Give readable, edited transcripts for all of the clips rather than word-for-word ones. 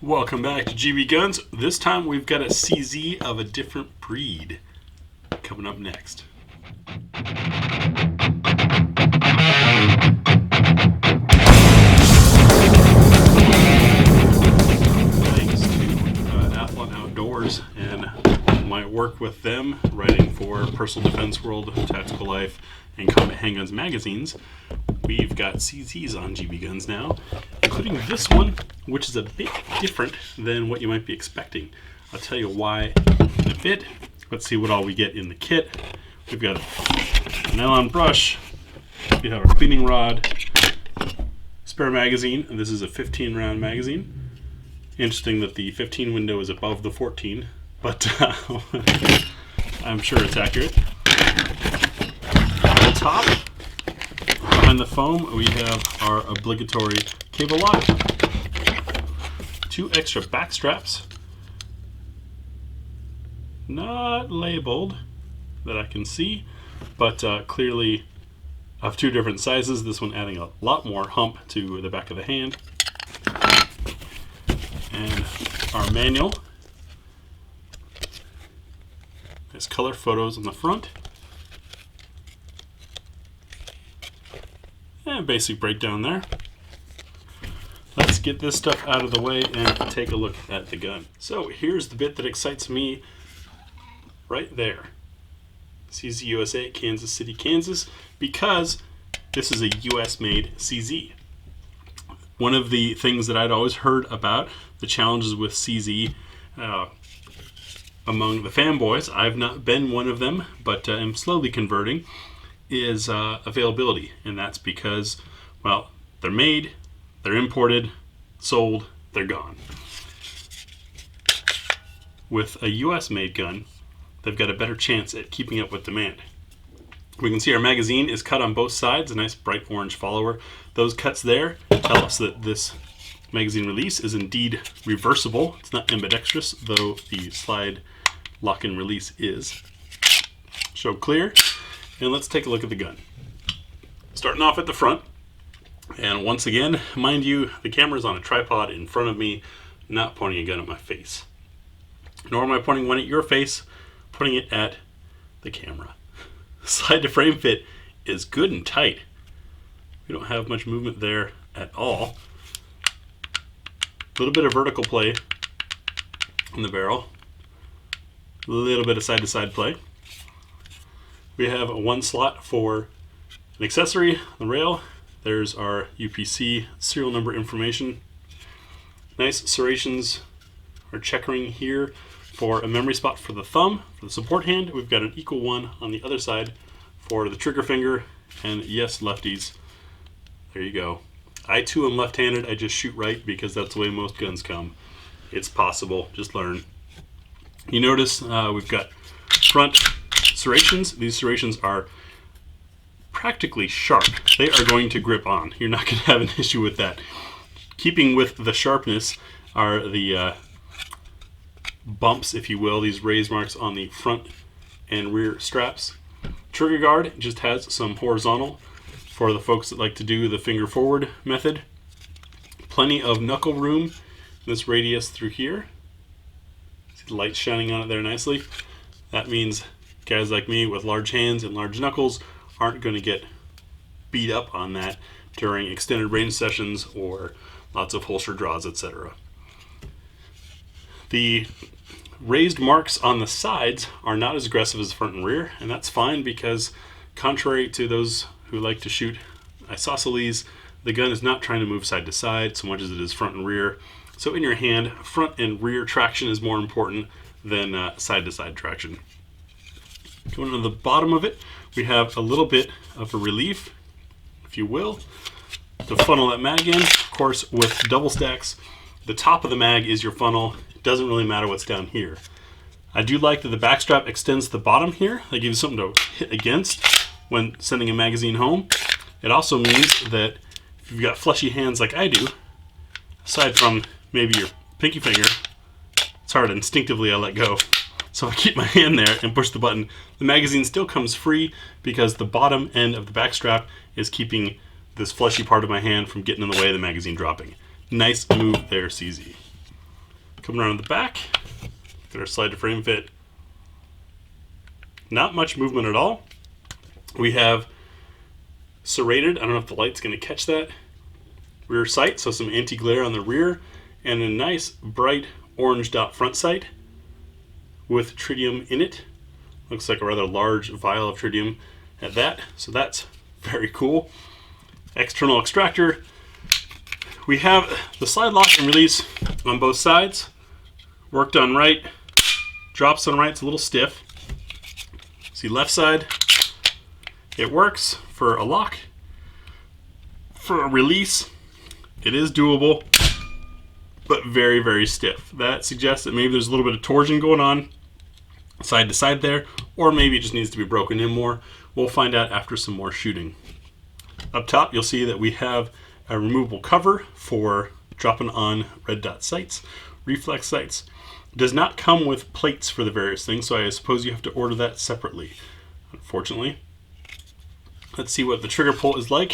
Welcome back to GBGuns. This time we've got a CZ of a different breed coming up next. Thanks to Athlon Outdoors and my work with them writing for Personal Defense World, Tactical Life, and Combat Handguns magazines, we've got CZs on GBGuns now, including this one, which is a bit different than what you might be expecting. I'll tell you why in a bit. Let's see what all we get in the kit. We've got a nylon brush, we have a cleaning rod, spare magazine, and this is a 15 round magazine. Interesting that the 15 window is above the 14, but I'm sure it's accurate. On top, behind the foam, we have our obligatory cable lock, 2 extra back straps, not labeled that I can see, but clearly of 2 different sizes, this one adding a lot more hump to the back of the hand. And our manual. There's color photos on the front. And basic breakdown there. Let's get this stuff out of the way and take a look at the gun. So here's the bit that excites me right there. CZ USA, Kansas City, Kansas, because this is a US made CZ. One of the things that I'd always heard about the challenges with CZ among the fanboys, I've not been one of them, but I'm slowly converting, is availability. And that's because, well, they're made, they're imported, sold, they're gone. With a US made gun, they've got a better chance at keeping up with demand. We can see our magazine is cut on both sides, a nice bright orange follower. Those cuts there tell us that this magazine release is indeed reversible. It's not ambidextrous, though the slide lock and release is. Show clear, and let's take a look at the gun. Starting off at the front, and once again, mind you, the camera's on a tripod in front of me, not pointing a gun at my face. Nor am I pointing one at your face, pointing it at the camera. Slide to frame fit is good and tight. We don't have much movement there at all. A little bit of vertical play in the barrel. A little bit of side-to-side play. We have one slot for an accessory, the rail. There's our UPC serial number information. Nice serrations or checkering here for a memory spot for the thumb. For the support hand, we've got an equal one on the other side for the trigger finger. And yes, lefties, there you go. I too am left-handed. I just shoot right because that's the way most guns come. It's possible, just learn. You notice we've got front serrations. These serrations are practically sharp. They are going to grip on. You're not going to have an issue with that. Keeping with the sharpness are the bumps, if you will, these raised marks on the front and rear straps. Trigger guard just has some horizontal for the folks that like to do the finger forward method. Plenty of knuckle room in this radius through here. See the light shining on it there nicely. That means guys like me with large hands and large knuckles aren't going to get beat up on that during extended range sessions or lots of holster draws, etc. The raised marks on the sides are not as aggressive as the front and rear, and that's fine because contrary to those who like to shoot isosceles, the gun is not trying to move side to side so much as it is front and rear. So in your hand, front and rear traction is more important than side to side traction. Going to the bottom of it, we have a little bit of a relief, if you will, to funnel that mag in. Of course, with double stacks, the top of the mag is your funnel. It doesn't really matter what's down here. I do like that the back strap extends to the bottom here. That gives you something to hit against when sending a magazine home. It also means that if you've got fleshy hands like I do, aside from maybe your pinky finger, it's hard, instinctively I let go. So I keep my hand there and push the button. The magazine still comes free because the bottom end of the back strap is keeping this fleshy part of my hand from getting in the way of the magazine dropping. Nice move there, CZ. Coming around the back, get our slide to frame fit. Not much movement at all. We have serrated, I don't know if the light's going to catch that, rear sight, so some anti-glare on the rear, and a nice bright orange dot front sight with tritium in it. Looks like a rather large vial of tritium at that, so that's very cool. External extractor. We have the slide lock and release on both sides. Work done right. Drops on right, it's a little stiff. See left side, it works for a lock. For a release, it is doable, but very, very stiff. That suggests that maybe there's a little bit of torsion going on side to side there, or maybe it just needs to be broken in more. We'll find out after some more shooting. Up top, you'll see that we have a removable cover for dropping on red dot sights, reflex sights. It does not come with plates for the various things, so I suppose you have to order that separately, unfortunately. Let's see what the trigger pull is like.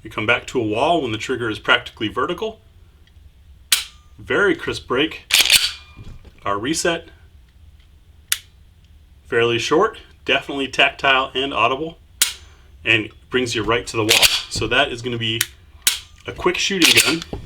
You come back to a wall when the trigger is practically vertical. Very crisp break. Our reset, fairly short, definitely tactile and audible, and brings you right to the wall. So that is going to be a quick shooting gun,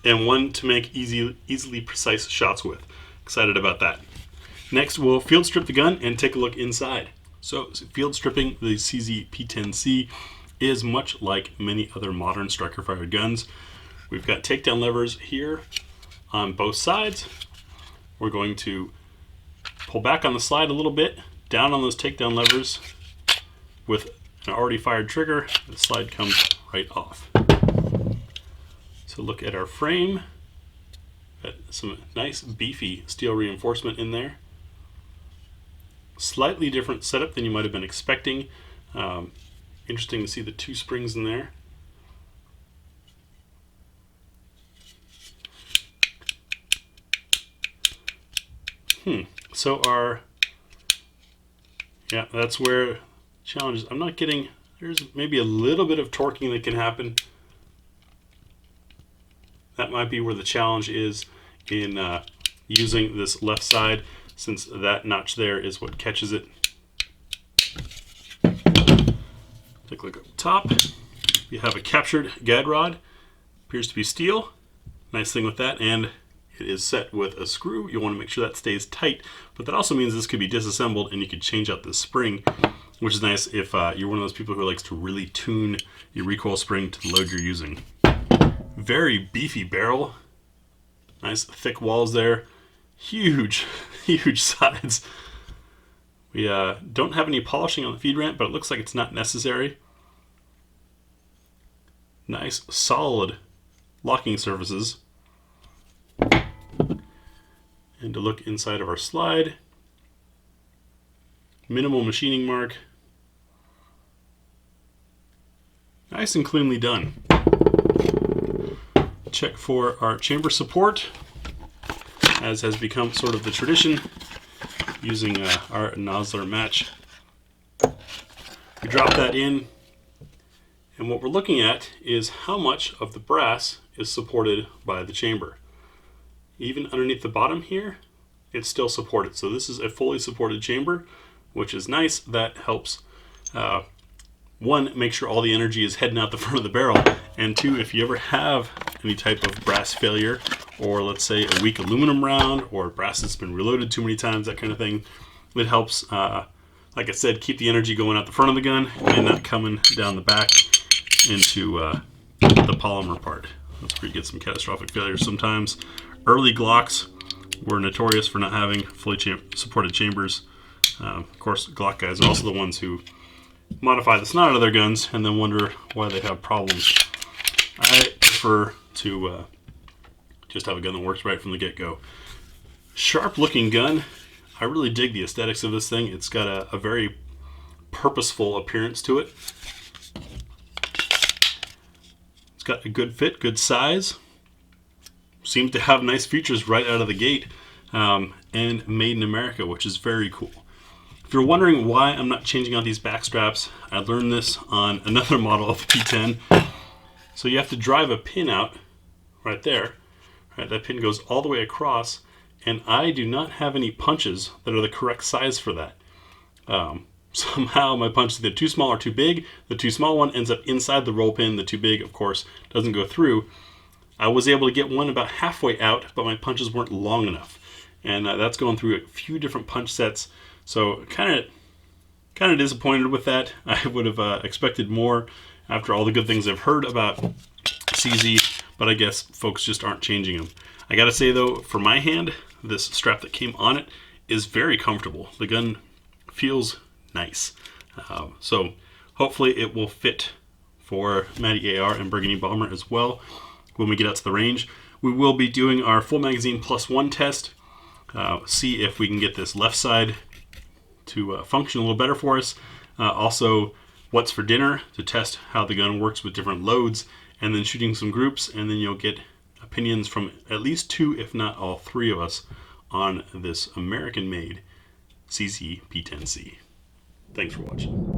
and one to make easily precise shots with. Excited about that. Next, we'll field strip the gun and take a look inside. So field stripping the CZ P10C is much like many other modern striker-fired guns. We've got takedown levers here on both sides. We're going to pull back on the slide a little bit, down on those takedown levers. With an already fired trigger, the slide comes right off. So look at our frame. Got some nice beefy steel reinforcement in there. Slightly different setup than you might have been expecting. Interesting to see the two springs in there. So that's where challenge is. I'm not getting, there's maybe a little bit of torquing that can happen. That might be where the challenge is in using this left side, since that notch there is what catches it. Take a look up top. You have a captured gad rod. Appears to be steel. Nice thing with that, and it is set with a screw. You want to make sure that stays tight, but that also means this could be disassembled and you could change out the spring, which is nice if you're one of those people who likes to really tune your recoil spring to the load you're using. Very beefy barrel. Nice thick walls there. Huge, huge sides. We don't have any polishing on the feed ramp, but it looks like it's not necessary. Nice, solid locking surfaces. And to look inside of our slide, minimal machining mark. Nice and cleanly done. Check for our chamber support, as has become sort of the tradition, using our Nosler match. We drop that in, and what we're looking at is how much of the brass is supported by the chamber. Even underneath the bottom here, it's still supported. So this is a fully supported chamber, which is nice. That helps, one, make sure all the energy is heading out the front of the barrel, and two, if you ever have any type of brass failure, or let's say a weak aluminum round, or brass that's been reloaded too many times, that kind of thing, it helps, like I said, keep the energy going out the front of the gun and not coming down the back into the polymer part. That's where you get some catastrophic failures sometimes. Early Glocks were notorious for not having fully supported chambers. Of course, Glock guys are also the ones who modify the snot out of their guns and then wonder why they have problems. I prefer to just have a gun that works right from the get-go. Sharp looking gun. I really dig the aesthetics of this thing. It's got a very purposeful appearance to it. It's got a good fit, good size. Seems to have nice features right out of the gate, and made in America, which is very cool. If you're wondering why I'm not changing out these back straps, I learned this on another model of the P10. So you have to drive a pin out right there. Right, that pin goes all the way across, and I do not have any punches that are the correct size for that. Somehow my punches are too small or too big. The too small one ends up inside the roll pin. The too big, of course, doesn't go through. I was able to get one about halfway out, but my punches weren't long enough. And that's going through a few different punch sets. So kind of disappointed with that. I would have expected more after all the good things I've heard about CZ, but I guess folks just aren't changing them. I gotta say though, for my hand, this strap that came on it is very comfortable. The gun feels nice. So hopefully it will fit for Matty AR and Burgundy Bomber as well when we get out to the range. We will be doing our full magazine +1 test. See if we can get this left side to function a little better for us. Also, what's for dinner to test how the gun works with different loads, and then shooting some groups, and then you'll get opinions from at least 2, if not all 3 of us on this American-made CZ P10C. Thanks for watching.